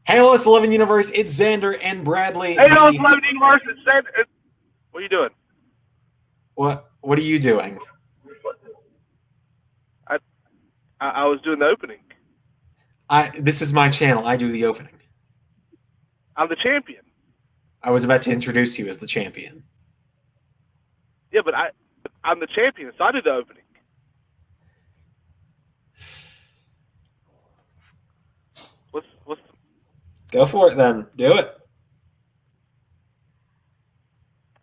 Hey, LS11 Universe, it's Zander and Bradley. Hey, LS11 Universe, it's Zander. What are you doing? What are you doing? I was doing the opening. This is my channel. I do the opening. I'm the champion. I was about to introduce you as the champion. Yeah, but I'm the champion, so I did the opening. What's Go for it then. Do it.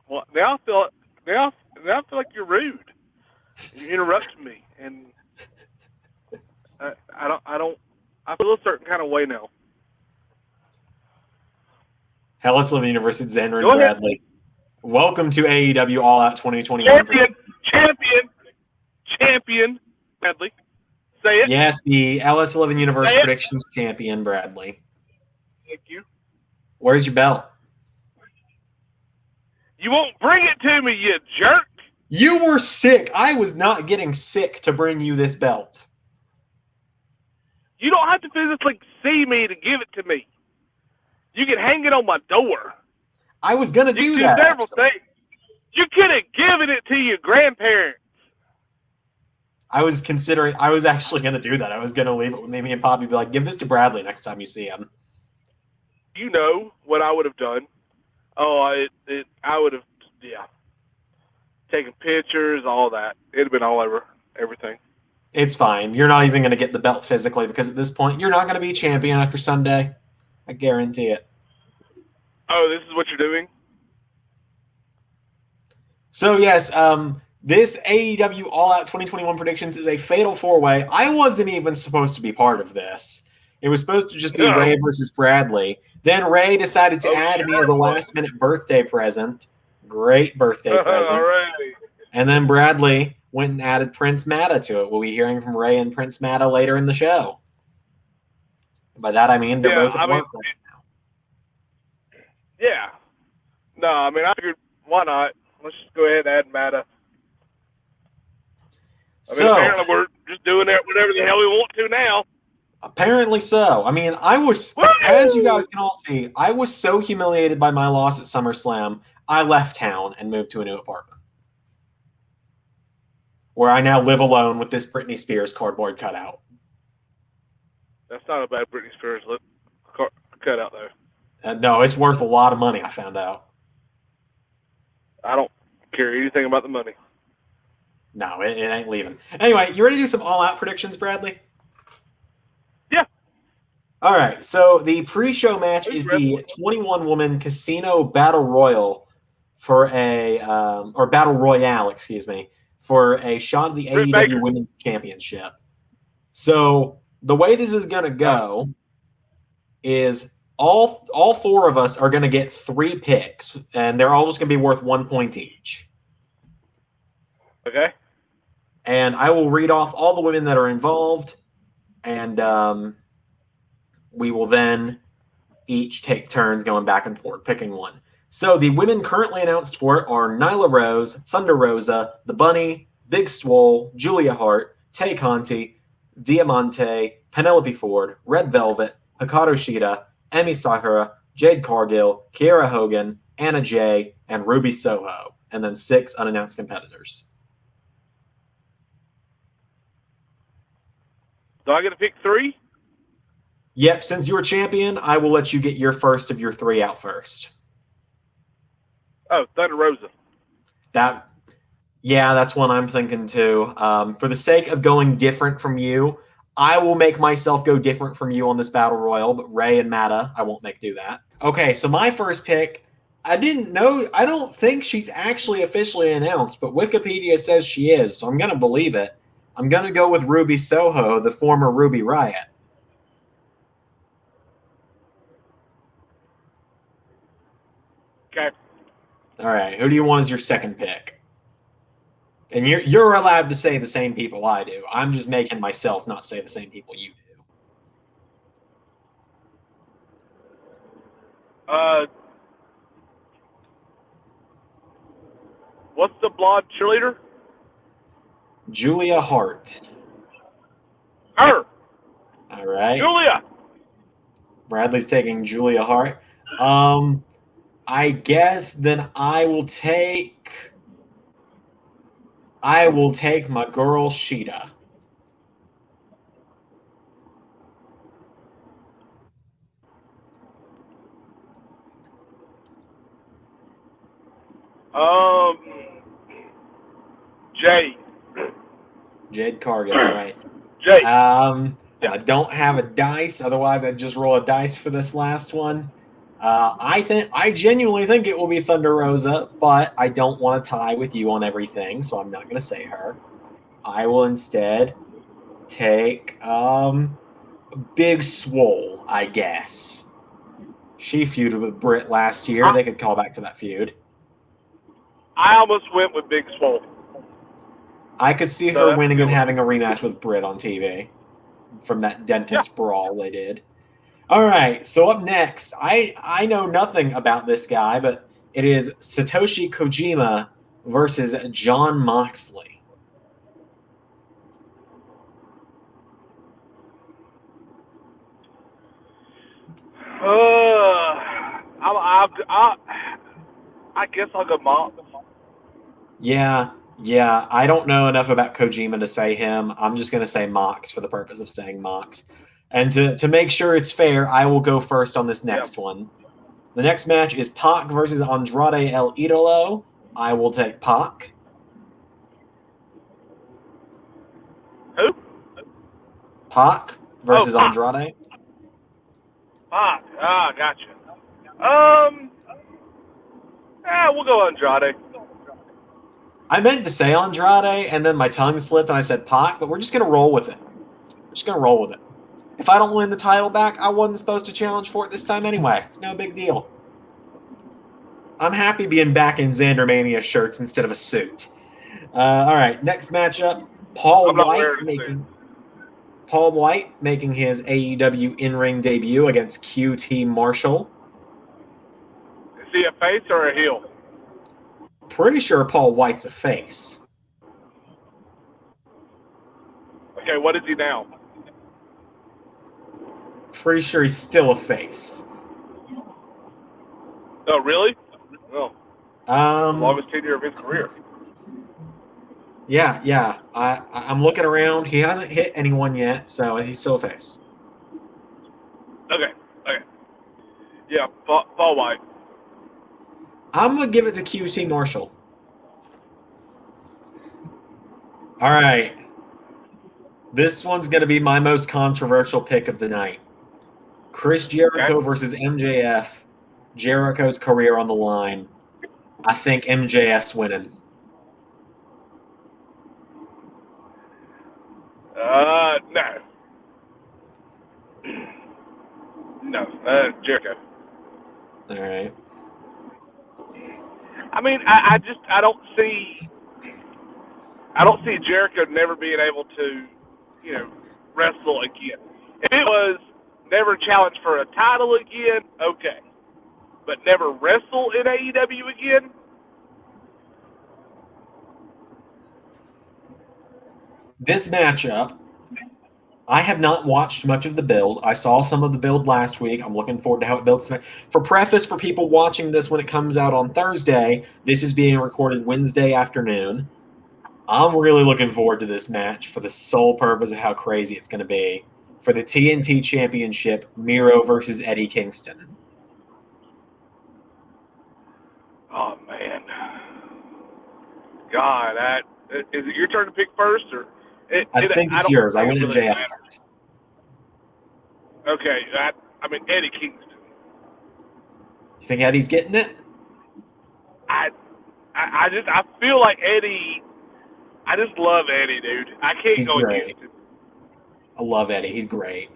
Well, now I feel like you're rude. You interrupted me, and I feel a certain kind of way now. Hey, LS11 Universe, it's Zander and Bradley. Welcome to AEW All Out 2021. Champion, Bradley. Say it. Yes, the LS11 Universe Predictions Champion Bradley. Thank you. Where's your belt? You won't bring it to me, you jerk. You were sick. I was not getting sick to bring you this belt. You don't have to physically see me to give it to me. You can hang it on my door. I was going to do that. Several things. You could have given it to your grandparents. I was actually going to do that. I was going to leave it with me and Poppy, be like, give this to Bradley next time you see him. You know what I would have done. Oh, I would have, taken pictures, all that. It'd have been all over everything. It's fine. You're not even going to get the belt physically because at this point, you're not going to be champion after Sunday. I guarantee it. Oh, this is what you're doing? So, yes, this AEW All Out 2021 Predictions is a fatal four-way. I wasn't even supposed to be part of this. It was supposed to just be Ray versus Bradley. Then Ray decided to add me as a last-minute birthday present. Great birthday present. All right. And then Bradley went and added Prince Mada to it. We'll be hearing from Ray and Prince Mada later in the show. By that, I mean they're both at work right now. Yeah. No, I mean, I figured, why not? Let's just go ahead and add Mada. Apparently we're just doing whatever the hell we want to now. Apparently so. I mean, as you guys can all see, I was so humiliated by my loss at SummerSlam, I left town and moved to a new apartment, where I now live alone with this Britney Spears cardboard cutout. That's not a bad Britney Spears cutout, though. No, it's worth a lot of money, I found out. I don't care anything about the money. No, it ain't leaving. Anyway, you ready to do some all-out predictions, Bradley? Yeah. All right, so the pre-show match is the 21-woman Casino Battle Royal for or Battle Royale, excuse me, for a shot at the AEW Women's Championship. So the way this is going to go is all four of us are going to get 3 picks, and they're all just going to be worth 1 point each. Okay. And I will read off all the women that are involved, and we will then each take turns going back and forth, picking one. So the women currently announced for it are Nyla Rose, Thunder Rosa, The Bunny, Big Swole, Julia Hart, Tay Conti, Diamante, Penelope Ford, Red Velvet, Hikaru Shida, Emi Sakura, Jade Cargill, Kiera Hogan, Anna Jay, and Ruby Soho, and then 6 unannounced competitors. Do I get to pick 3? Yep, since you're champion, I will let you get your first of your 3 out first. Oh, Thunder Rosa. That's one I'm thinking too. For the sake of going different from you, I will make myself go different from you on this Battle Royal, but Ray and Mada, I won't do that. Okay, so my first pick, I don't think she's actually officially announced, but Wikipedia says she is, so I'm going to believe it. I'm going to go with Ruby Soho, the former Ruby Riott. Okay. All right, who do you want as your second pick? And you're allowed to say the same people I do. I'm just making myself not say the same people you do. What's the blonde cheerleader? Julia Hart. Her. All right. Julia. Bradley's taking Julia Hart. I guess then I will take my girl Sheeta. Jade Cargill, right? Jade. I don't have a dice, otherwise I'd just roll a dice for this last one. I genuinely think it will be Thunder Rosa, but I don't want to tie with you on everything, so I'm not going to say her. I will instead take Big Swole, I guess. She feuded with Brit last year. They could call back to that feud. I almost went with Big Swole. I could see her winning and having a rematch with Brit on TV from that dentist brawl they did. All right, so up next, I know nothing about this guy, but it is Satoshi Kojima versus Jon Moxley. I guess I'll go Mox. Yeah, I don't know enough about Kojima to say him. I'm just going to say Mox for the purpose of saying Mox. And to make sure it's fair, I will go first on this next one. The next match is Pac versus Andrade El Idolo. I will take Pac. Who? Pac versus Andrade. Pac. Gotcha. We'll go Andrade. I meant to say Andrade, and then my tongue slipped, and I said Pac, but we're just going to roll with it. If I don't win the title back, I wasn't supposed to challenge for it this time anyway. It's no big deal. I'm happy being back in Zander Mania shirts instead of a suit. All right, next matchup, Paul White making his AEW in-ring debut against QT Marshall. Is he a face or a heel? Pretty sure Paul White's a face. Okay, what is he now? Pretty sure he's still a face. Oh, really? Oh. Longest tenure of his career. Yeah. I'm looking around. He hasn't hit anyone yet, so he's still a face. Okay. Yeah, Paul White. I'm going to give it to QT Marshall. All right. This one's going to be my most controversial pick of the night. Chris Jericho versus MJF. Jericho's career on the line. I think MJF's winning. No, Jericho. All right. I mean, I don't see Jericho never being able to, wrestle again. If it was never challenge for a title again, okay. But never wrestle in AEW again? This matchup, I have not watched much of the build. I saw some of the build last week. I'm looking forward to how it builds tonight. For preface, for people watching this when it comes out on Thursday, this is being recorded Wednesday afternoon. I'm really looking forward to this match for the sole purpose of how crazy it's going to be. For the TNT Championship, Miro versus Eddie Kingston. Oh, man. God, is it your turn to pick first? Or I think it's yours. I went to JF first. Okay, Eddie Kingston. You think Eddie's getting it? I feel like Eddie. I just love Eddie, dude. I can't go against him. I love Eddie. He's great.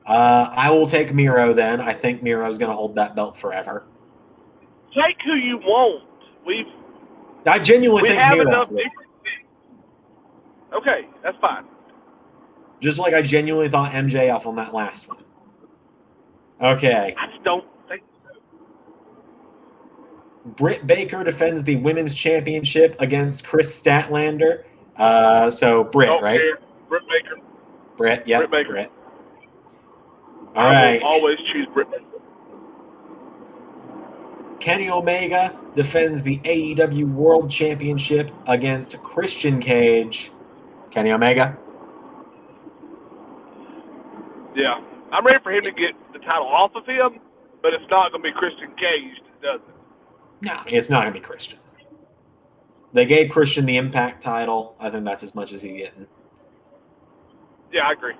I will take Miro then. I think Miro's going to hold that belt forever. Take who you want. I genuinely think have Miro. Enough different things. Okay, that's fine. Just like I genuinely thought MJF on that last one. Okay. I just don't think so. Britt Baker defends the Women's Championship against Chris Statlander. So Britt, right? Britt Baker. Britt, yeah. Britt Baker. Britt. All I right. will always choose Brit. Kenny Omega defends the AEW World Championship against Christian Cage. Kenny Omega. Yeah. I'm ready for him to get the title off of him, but it's not going to be Christian Cage that does it. No, it's not going to be Christian. They gave Christian the Impact title. I think that's as much as he's getting. Yeah, I agree.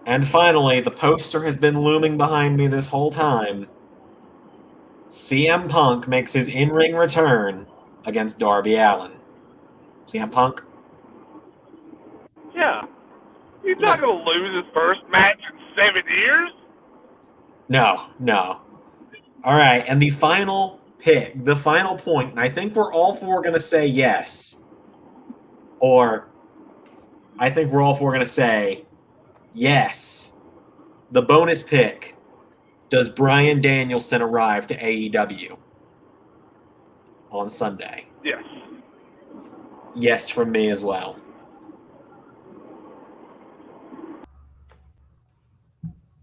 And finally, the poster has been looming behind me this whole time. CM Punk makes his in-ring return against Darby Allin. CM Punk? Yeah. He's not going to lose his first match in 7 years. No. All right, and the final pick, the final point, and I think we're all four going to say yes. Or I think we're all four going to say yes. The bonus pick. Does Bryan Danielson arrive to AEW on Sunday? Yes. Yes, from me as well.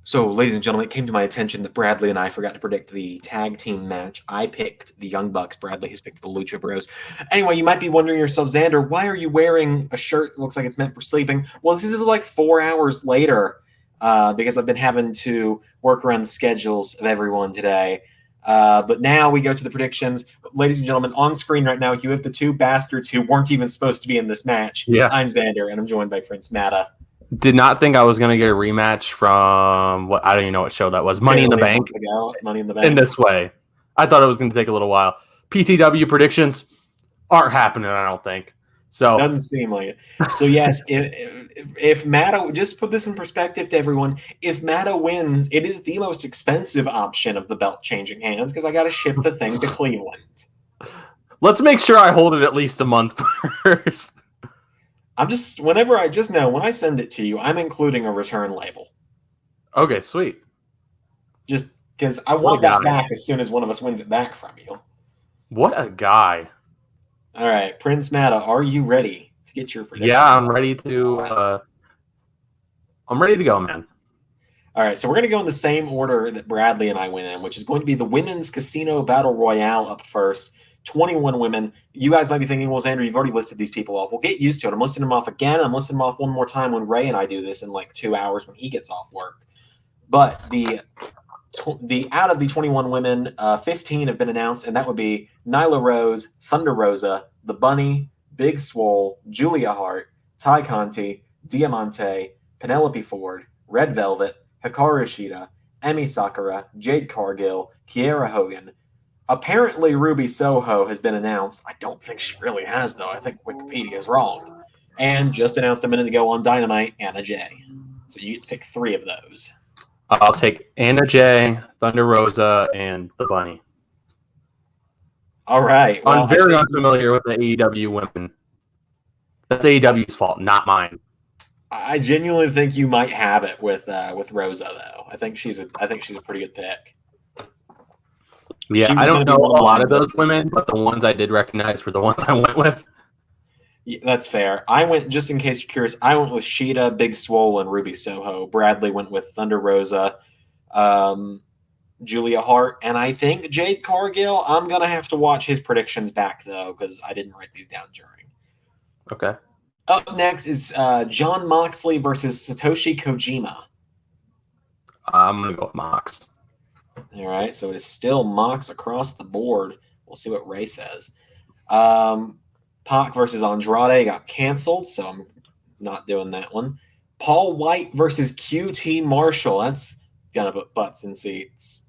So, ladies and gentlemen, it came to my attention that Bradley and I forgot to predict the tag team match. I picked the Young Bucks. Bradley has picked the Lucha Bros. Anyway, you might be wondering yourself, Zander, why are you wearing a shirt that looks like it's meant for sleeping? Well, this is like 4 hours later because I've been having to work around the schedules of everyone today. But now we go to the predictions. Ladies and gentlemen, on screen right now, you have the two bastards who weren't even supposed to be in this match. Yeah. I'm Zander, and I'm joined by Prince Mada. Did not think I was going to get a rematch from what I don't even know what show that was. Money in the Bank. Money in the Bank. In this way. I thought it was going to take a little while. PTW predictions aren't happening, I don't think. So doesn't seem like it. So yes, if Mada, just put this in perspective to everyone, if Mada wins, it is the most expensive option of the belt changing hands because I got to ship the thing to Cleveland. Let's make sure I hold it at least a month first. When I send it to you, I'm including a return label. Okay, sweet. Just because I want that back as soon as one of us wins it back from you. What a guy. All right, Prince Mada, are you ready to get your prediction? Yeah, I'm ready to go, man. All right, so we're going to go in the same order that Bradley and I went in, which is going to be the Women's Casino Battle Royale up first. 21 women. You guys might be thinking, well, Zander, you've already listed these people off. We'll get used to it. I'm listing them off again. I'm listing them off one more time when Ray and I do this in like 2 hours when he gets off work. But the out of the 21 women, 15 have been announced, and that would be Nyla Rose, Thunder Rosa, The Bunny, Big Swole, Julia Hart, Ty Conti, Diamante, Penelope Ford, Red Velvet, Hikaru Shida, Emi Sakura, Jade Cargill, Kiera Hogan. Apparently, Ruby Soho has been announced. I don't think she really has, though. I think Wikipedia is wrong. And just announced a minute ago on Dynamite, Anna Jay. So you get to pick 3 of those. I'll take Anna Jay, Thunder Rosa, and the Bunny. All right. Well, I'm very unfamiliar with the AEW women. That's AEW's fault, not mine. I genuinely think you might have it with Rosa, though. I think she's a pretty good pick. Yeah, I don't know a lot of those women, but the ones I did recognize were the ones I went with. Yeah, that's fair. I went, just in case you're curious, I went with Sheeta, Big Swole, and Ruby Soho. Bradley went with Thunder Rosa, Julia Hart, and I think Jade Cargill. I'm going to have to watch his predictions back, though, because I didn't write these down during. Okay. Up next is John Moxley versus Satoshi Kojima. I'm going to go with Mox. All right, so it is still Mox across the board. We'll see what Ray says. Pac versus Andrade got canceled, so I'm not doing that one. Paul White versus QT Marshall. That's gonna put butts in seats.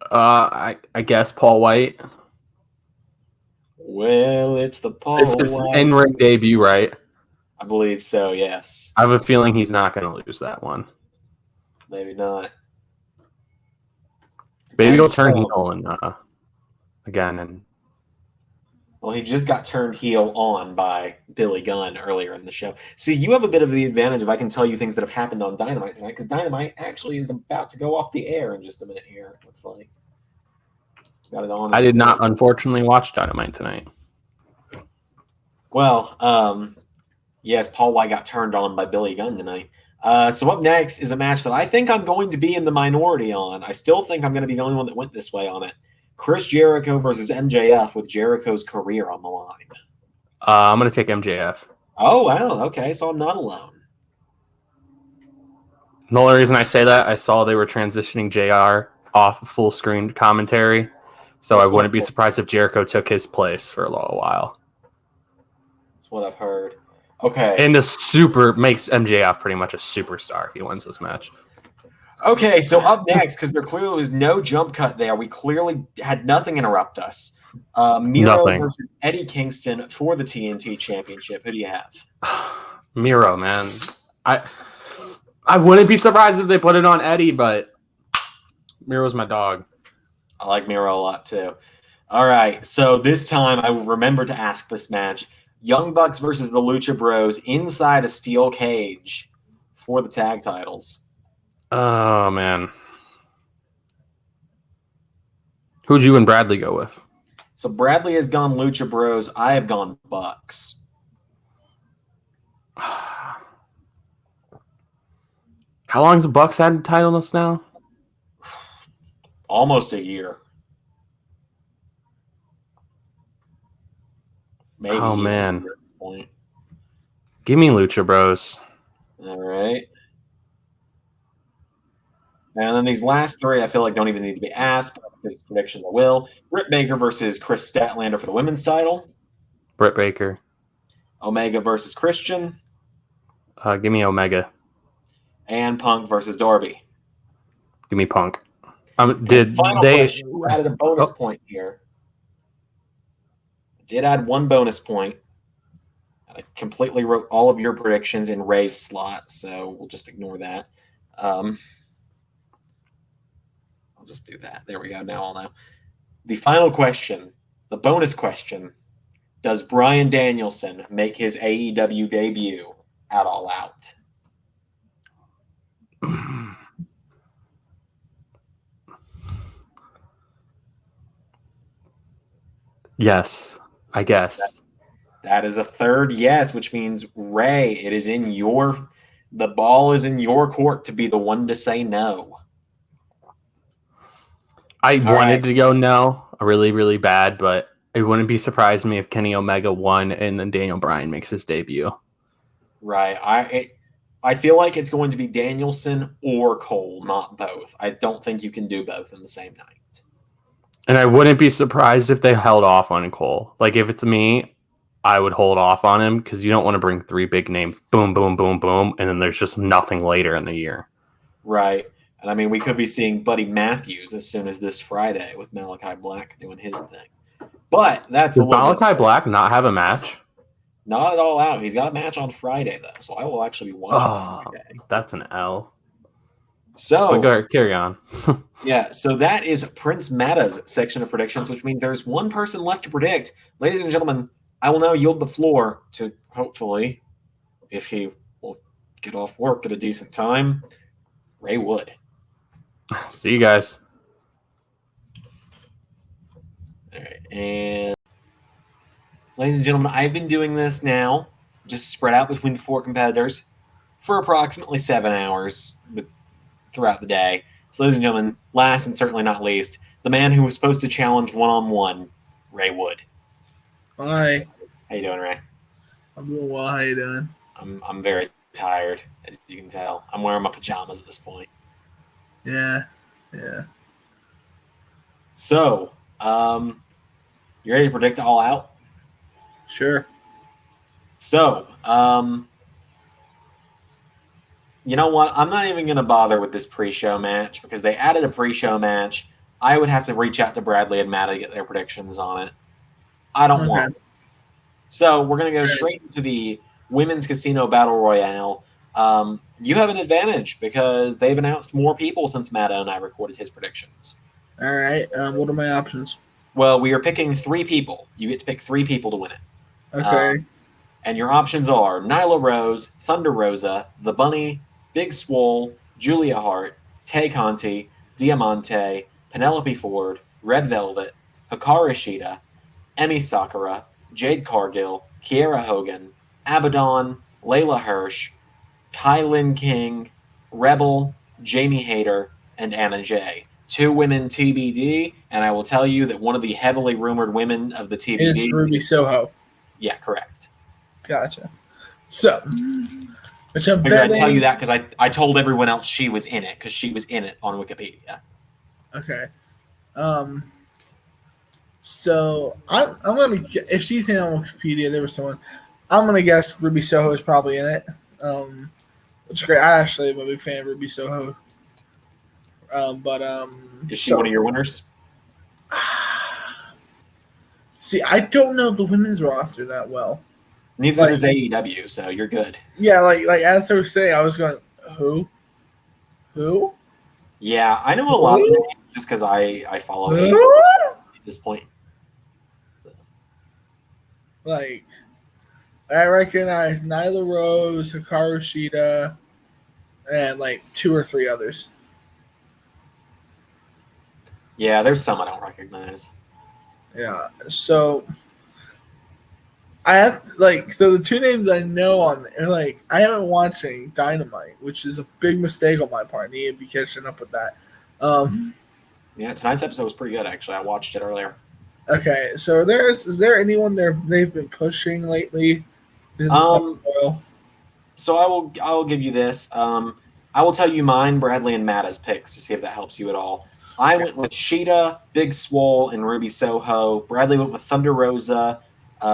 I guess Paul White. Well, it's the Paul It's his White in-ring debut, right? I believe so, yes. I have a feeling he's not going to lose that one. Maybe not. Maybe he'll turn heel and again. And well, he just got turned heel on by Billy Gunn earlier in the show. See, you have a bit of the advantage if I can tell you things that have happened on Dynamite tonight, because Dynamite actually is about to go off the air in just a minute here, it looks like. Got it on. I did not, unfortunately, watch Dynamite tonight. Well, yes, Paul White got turned on by Billy Gunn tonight. So up next is a match that I think I'm going to be in the minority on. I still think I'm going to be the only one that went this way on it. Chris Jericho versus MJF with Jericho's career on the line. I'm going to take MJF. Oh, wow. Okay, so I'm not alone. The only reason I say that, I saw they were transitioning JR off of full screen commentary, so I wouldn't be surprised if Jericho took his place for a little while. That's what I've heard. Okay. And the super makes MJF pretty much a superstar if he wins this match. Okay, so up next, because there clearly was no jump cut there, we clearly had nothing interrupt us. Miro Nothing. versus Eddie Kingston for the TNT Championship. Who do you have? Miro, man. I wouldn't be surprised if they put it on Eddie, but Miro's my dog. I like Miro a lot, too. All right, so this time I will remember to ask this match. Young Bucks versus the Lucha Bros inside a steel cage for the tag titles. Oh, man. Who'd you and Bradley go with? So Bradley has gone Lucha Bros. I have gone Bucks. How long's the Bucks had titles now? Almost a year. Maybe. Oh, man. At this point. Give me Lucha Bros. All right. And then these last three, I feel like don't even need to be asked, but because predictions I will. Britt Baker versus Chris Statlander for the women's title. Britt Baker. Omega versus Christian. Give me Omega. And Punk versus Darby. Give me Punk. Final question. I added a bonus point here. I did add one bonus point. I completely wrote all of your predictions in Ray's slot, so we'll just ignore that. I'll just do that. There we go. Now I'll know. The final question, the bonus question, does Bryan Danielson make his AEW debut at All Out? Yes, I guess. That is a third yes, which means Ray, it is in the ball is in your court to be the one to say no. I wanted to go no, really, really bad, but it wouldn't be surprised me if Kenny Omega won and then Daniel Bryan makes his debut. Right. I feel like it's going to be Danielson or Cole, not both. I don't think you can do both in the same night. And I wouldn't be surprised if they held off on Cole. Like, if it's me, I would hold off on him because you don't want to bring three big names, boom, boom, boom, boom, and then there's just nothing later in the year. Right. And I mean, we could be seeing Buddy Matthews as soon as this Friday with Malachi Black doing his thing. But that's Did Malachi Black not have a match? Not at all out. He's got a match on Friday, though, so I will actually be watching Friday. That's an L. So carry on. Yeah, so that is Prince Mada's section of predictions, which means there's one person left to predict. Ladies and gentlemen, I will now yield the floor to, hopefully, if he will get off work at a decent time, Ray Wood. See you guys. All right, and ladies and gentlemen, I've been doing this now, just spread out between the four competitors, for approximately 7 hours throughout the day. So, ladies and gentlemen, last and certainly not least, the man who was supposed to challenge one-on-one, Ray Wood. Hi. How you doing, Ray? I'm doing well. How you doing? I'm very tired, as you can tell. I'm wearing my pajamas at this point. Yeah. So, you ready to predict All Out? Sure. So, you know what? I'm not even going to bother with this pre-show match because they added a pre-show match. I would have to reach out to Bradley and Mada to get their predictions on it. I don't want it. So we're going to go straight into the Women's Casino Battle Royale. You have an advantage because they've announced more people since Mada and I recorded his predictions. All right. What are my options? Well, we are picking 3 people. You get to pick 3 people to win it. Okay. And your options are Nyla Rose, Thunder Rosa, The Bunny, Big Swole, Julia Hart, Tay Conti, Diamante, Penelope Ford, Red Velvet, Hikaru Shida, Emi Sakura, Jade Cargill, Kiera Hogan, Abaddon, Layla Hirsch, Kylan King, Rebel, Jamie Hayter, and Anna Jay. 2 women TBD, and I will tell you that one of the heavily rumored women of the TBD It's Ruby Soho. Yeah, correct. Gotcha. So, which I'm I gotta tell you betting. that because I told everyone else she was in it because she was in it on Wikipedia. Okay. So I'm gonna, if she's in on Wikipedia, there was someone. I'm gonna guess Ruby Soho is probably in it. Which is great. I actually am a big fan of Ruby Soho. Is she one of your winners? See, I don't know the women's roster that well. Neither does AEW, so you're good. Yeah, like as I was saying, I was going, who? Yeah, I know a lot of names just because I follow AEW at this point. So. Like, I recognize Nyla Rose, Hikaru Shida, and like 2 or 3 others. Yeah, there's some I don't recognize. Yeah, so I have the 2 names I know on there, like I haven't watching Dynamite, which is a big mistake on my part. I need to be catching up with that. Yeah, tonight's episode was pretty good actually. I watched it earlier. Okay, so is there anyone they've been pushing lately? So I will give you this. I will tell you mine, Bradley and Mada's picks to see if that helps you at all. I went with Sheeta, Big Swole, and Ruby Soho. Bradley went with Thunder Rosa,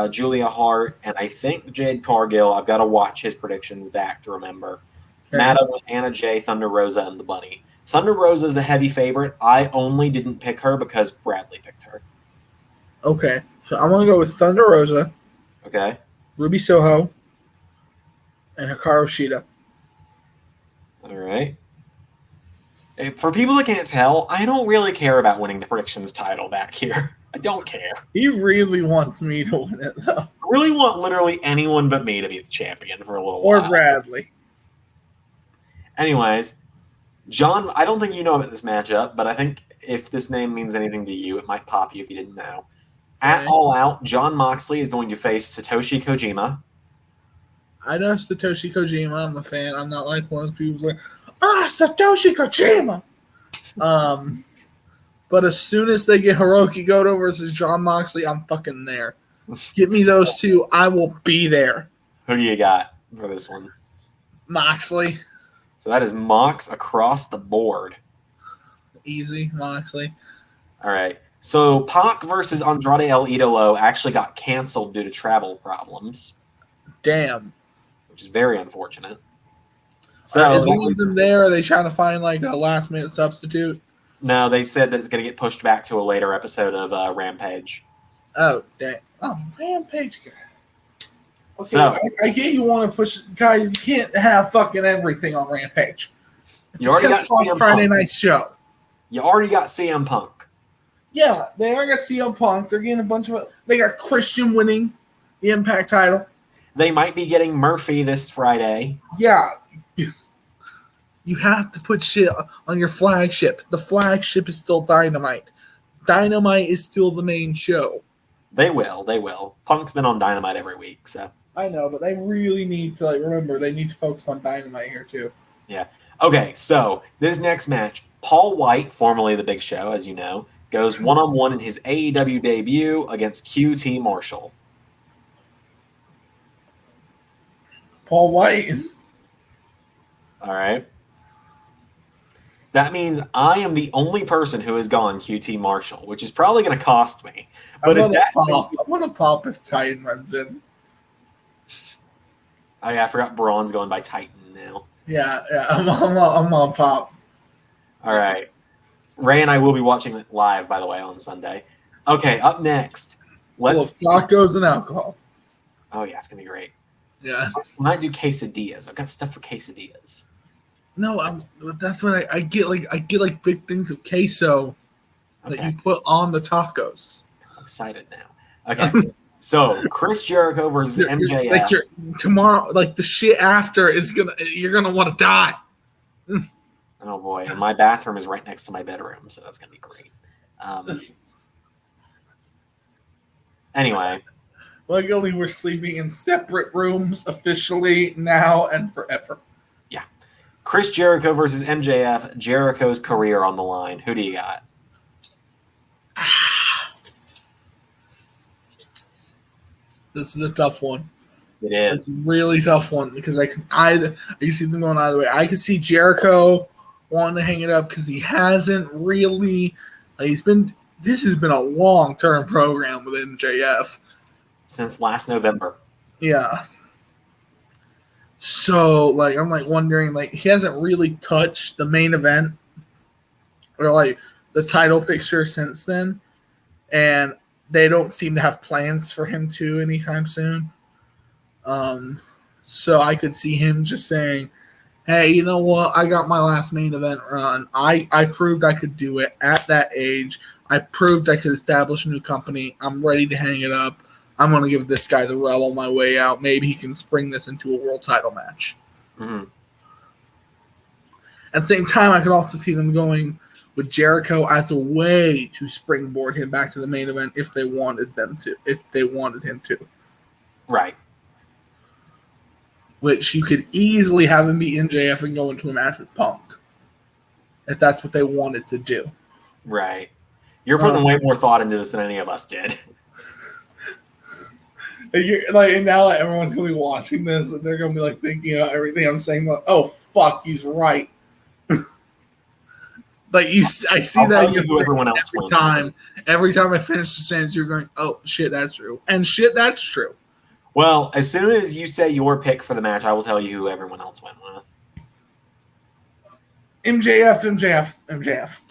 Julia Hart, and I think Jade Cargill. I've got to watch his predictions back to remember. Okay. Mada went Anna Jay, Thunder Rosa, and the Bunny. Thunder Rosa is a heavy favorite. I only didn't pick her because Bradley picked her. Okay, so I'm going to go with Thunder Rosa. Okay. Ruby Soho. And Hikaru Shida. All right. For people that can't tell, I don't really care about winning the predictions title back here. I don't care. He really wants me to win it, though. I really want literally anyone but me to be the champion for a little while. Or Bradley. Anyways, John, I don't think you know about this matchup, but I think if this name means anything to you, it might pop you if you didn't know. At All Out, John Moxley is going to face Satoshi Kojima. I know Satoshi Kojima. I'm a fan. I'm not like one of the people like, Satoshi Kojima. But as soon as they get Hiroki Goto versus John Moxley, I'm fucking there. Give me those 2. I will be there. Who do you got for this one? Moxley. So that is Mox across the board. Easy, Moxley. All right. So Pac versus Andrade El Idolo actually got canceled due to travel problems. Damn. Which is very unfortunate. So is them there? Are they trying to find like a last minute substitute? No, they said that it's going to get pushed back to a later episode of Rampage. Oh, damn. Oh, Rampage. Okay, so I get you want to push, guys. You can't have fucking everything on Rampage. You already got CM Friday Punk. night show. You already got CM Punk. Yeah, they already got CM Punk. They're getting a bunch of. They got Christian winning the Impact title. They might be getting Murphy this Friday. Yeah. You have to put shit on your flagship. The flagship is still Dynamite. Dynamite is still the main show. They will. Punk's been on Dynamite every week, so. I know, but they really need to remember they need to focus on Dynamite here too. Yeah. Okay, so this next match, Paul White, formerly the Big Show, as you know, goes one-on-one in his AEW debut against QT Marshall. Paul White. All right. That means I am the only person who has gone QT Marshall, which is probably going to cost me. But I'm going to pop if Titan runs in. Oh, yeah, I forgot Braun's going by Titan now. Yeah, I'm on pop. All right. Ray and I will be watching it live, by the way, on Sunday. Okay, up next. Let's tacos and alcohol. Oh, yeah, it's going to be great. Yeah. I might do quesadillas. I've got stuff for quesadillas. No, that's what I get. I get big things of queso that you put on the tacos. I'm excited now. Okay, so Chris Jericho versus MJF. Tomorrow, the shit after you're gonna want to die. Oh boy, and my bathroom is right next to my bedroom, so that's gonna be great. Anyway, luckily we're sleeping in separate rooms officially now and forever. Chris Jericho versus MJF. Jericho's career on the line. Who do you got? This is a tough one. It is. It's a really tough one because I see them going either way. I could see Jericho wanting to hang it up because he hasn't really. This has been a long-term program with MJF Since last November. Yeah. So I'm wondering he hasn't really touched the main event or the title picture since then, and they don't seem to have plans for him to anytime soon. So I could see him just saying, hey, you know what? I got my last main event run. I proved I could do it at that age. I proved I could establish a new company. I'm ready to hang it up. I'm going to give this guy the rub on my way out. Maybe he can spring this into a world title match. Mm-hmm. At the same time, I could also see them going with Jericho as a way to springboard him back to the main event if they wanted him to. Right. Which you could easily have him beat MJF and go into a match with Punk. If that's what they wanted to do. Right. You're putting way more thought into this than any of us did. And now everyone's going to be watching this and they're going to be thinking about everything I'm saying. Oh, fuck, he's right. I see that everyone else every time. Every time I finish the sentence, you're going, oh, shit, that's true. And shit, that's true. Well, as soon as you say your pick for the match, I will tell you who everyone else went with. MJF.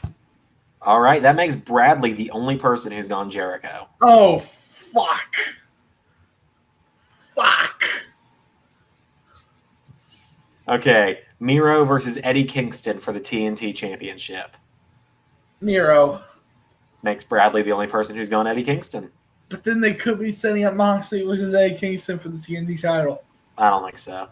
All right, that makes Bradley the only person who's gone Jericho. Oh, fuck. Okay, Miro versus Eddie Kingston for the TNT Championship. Miro. Makes Bradley the only person who's gone Eddie Kingston. But then they could be setting up Moxley versus Eddie Kingston for the TNT title. I don't think so.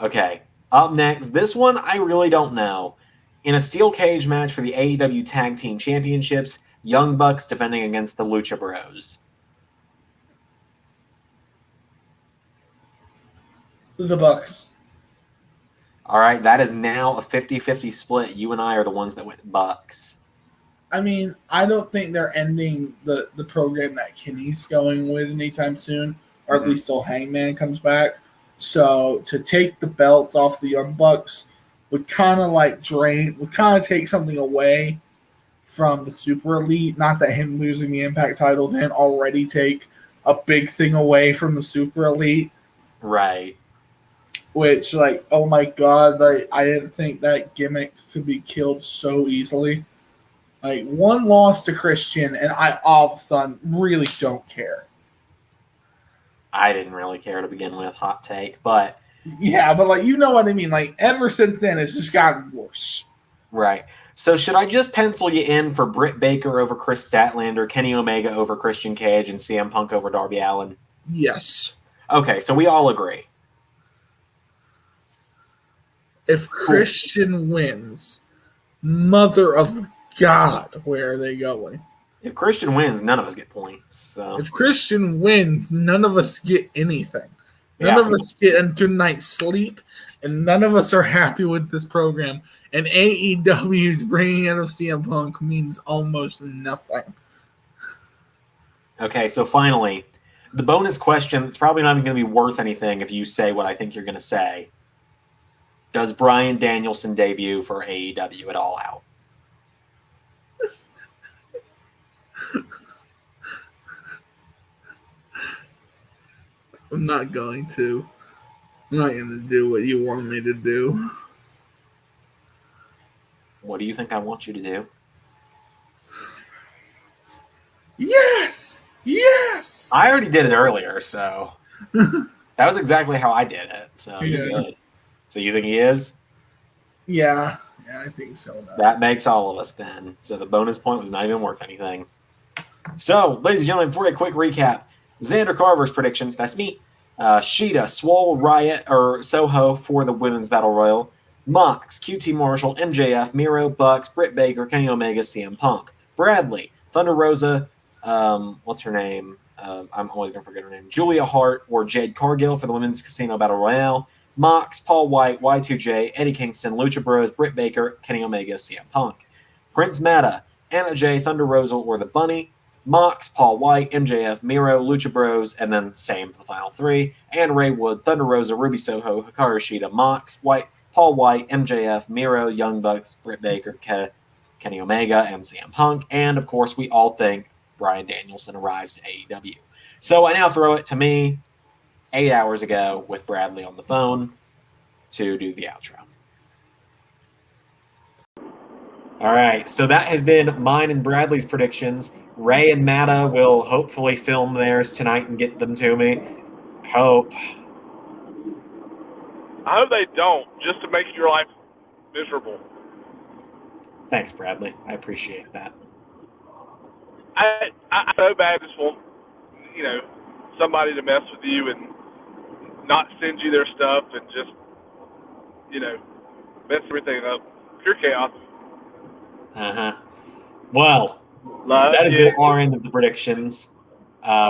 Okay. Up next, this one I really don't know. In a steel cage match for the AEW Tag Team Championships, Young Bucks defending against the Lucha Bros. The Bucks. All right, that is now a 50-50 split. You and I are the ones that went Bucks. I mean, I don't think they're ending the program that Kenny's going with anytime soon, or at least till Hangman comes back. So to take the belts off the Young Bucks would kind of take something away from the Super Elite. Not that him losing the Impact title didn't already take a big thing away from the Super Elite. Right. Which, oh my God, I didn't think that gimmick could be killed so easily. One loss to Christian, and I all of a sudden really don't care. I didn't really care to begin with, hot take, but... Yeah, but, you know what I mean? Ever since then, it's just gotten worse. Right. So should I just pencil you in for Britt Baker over Chris Statlander, Kenny Omega over Christian Cage, and CM Punk over Darby Allin? Yes. Okay, so we all agree. If Christian wins, mother of God, where are they going? If Christian wins, none of us get points. So. If Christian wins, none of us get anything. None of us get a good night's sleep, and none of us are happy with this program. And AEW's bringing in of CM Punk means almost nothing. Okay, so finally, the bonus question, it's probably not even going to be worth anything if you say what I think you're going to say. Does Bryan Danielson debut for AEW at All Out? I'm not going to. I'm not going to do what you want me to do. What do you think I want you to do? Yes! Yes! I already did it earlier, so that was exactly how I did it. So you're good. So you think he is? Yeah, I think so. That makes all of us then. So the bonus point was not even worth anything. So, ladies and gentlemen, for a quick recap, Zander Carver's predictions, that's me. Sheeta, Swole, Riot, or Soho for the Women's Battle Royal. Mox, QT Marshall, MJF, Miro, Bucks, Britt Baker, Kenny Omega, CM Punk. Bradley, Thunder Rosa, what's her name? I'm always going to forget her name. Julia Hart or Jade Cargill for the Women's Casino Battle Royale. Mox, Paul White, Y2J, Eddie Kingston, Lucha Bros, Britt Baker, Kenny Omega, CM Punk. Prince Mata, Anna Jay, Thunder Rosa, or The Bunny. Mox, Paul White, MJF, Miro, Lucha Bros, and then same for the final three. And Ray Wood, Thunder Rosa, Ruby Soho, Hikaru Shida, Mox, White, Paul White, MJF, Miro, Young Bucks, Britt Baker, Kenny Omega, and CM Punk. And of course, we all think Bryan Danielson arrives to AEW. So I now throw it to me 8 hours ago with Bradley on the phone to do the outro. All right, so that has been mine and Bradley's predictions. Ray and Mata will hopefully film theirs tonight and get them to me. Hope. I hope they don't, just to make your life miserable. Thanks, Bradley. I appreciate that. I so bad just want, somebody to mess with you and not send you their stuff and just, mess everything up. Pure chaos. Uh-huh. Well, Love that has you. been our end of the predictions.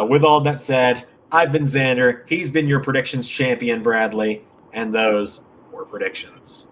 With all that said, I've been Zander. He's been your predictions champion, Bradley. And those were predictions.